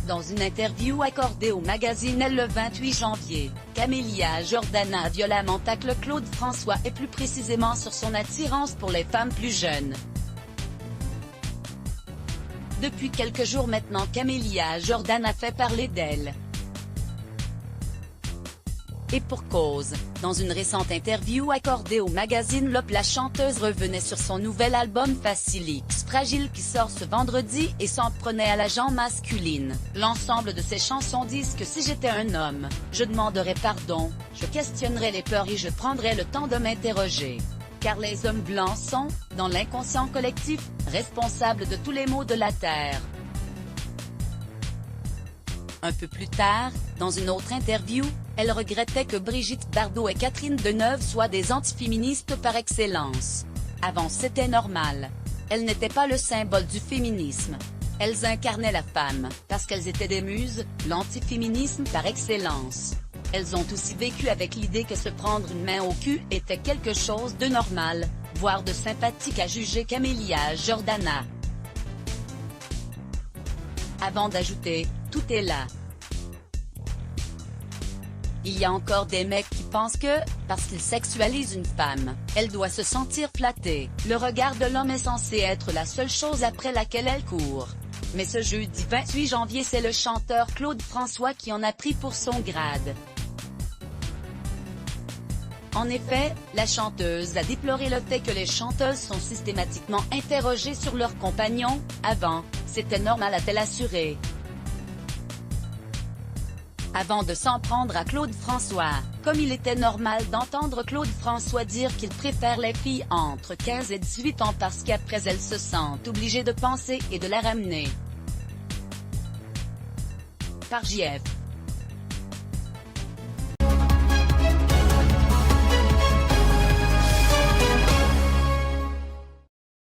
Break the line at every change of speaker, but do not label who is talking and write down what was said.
Dans une interview accordée au magazine Elle le 28 janvier, Camélia Jordana a violemment taclé Claude François et plus précisément sur son attirance pour les femmes plus jeunes. Depuis quelques jours maintenant, Camélia Jordana fait parler d'elle. Et pour cause, dans une récente interview accordée au magazine L'Op, la chanteuse revenait sur son nouvel album Facilix Fragile qui sort ce vendredi et s'en prenait à la gent masculine. L'ensemble de ses chansons disent que si j'étais un homme, je demanderais pardon, je questionnerais les peurs et je prendrais le temps de m'interroger. Car les hommes blancs sont, dans l'inconscient collectif, responsables de tous les maux de la terre. Un peu plus tard, dans une autre interview, elle regrettait que Brigitte Bardot et Catherine Deneuve soient des antiféministes par excellence. Avant c'était normal. Elles n'étaient pas le symbole du féminisme. Elles incarnaient la femme, parce qu'elles étaient des muses, l'antiféminisme par excellence. Elles ont aussi vécu avec l'idée que se prendre une main au cul était quelque chose de normal, voire de sympathique, à juger Camélia Jordana. Avant d'ajouter, tout est là. Il y a encore des mecs qui pensent que, parce qu'ils sexualisent une femme, elle doit se sentir flattée. Le regard de l'homme est censé être la seule chose après laquelle elle court. Mais ce jeudi 28 janvier, c'est le chanteur Claude François qui en a pris pour son grade. En effet, la chanteuse a déploré le fait que les chanteuses sont systématiquement interrogées sur leurs compagnons. Avant, c'était normal, a-t-elle assuré. Avant de s'en prendre à Claude François, comme il était normal d'entendre Claude François dire qu'il préfère les filles entre 15 et 18 ans parce qu'après elles se sentent obligées de penser et de la ramener. Par JF.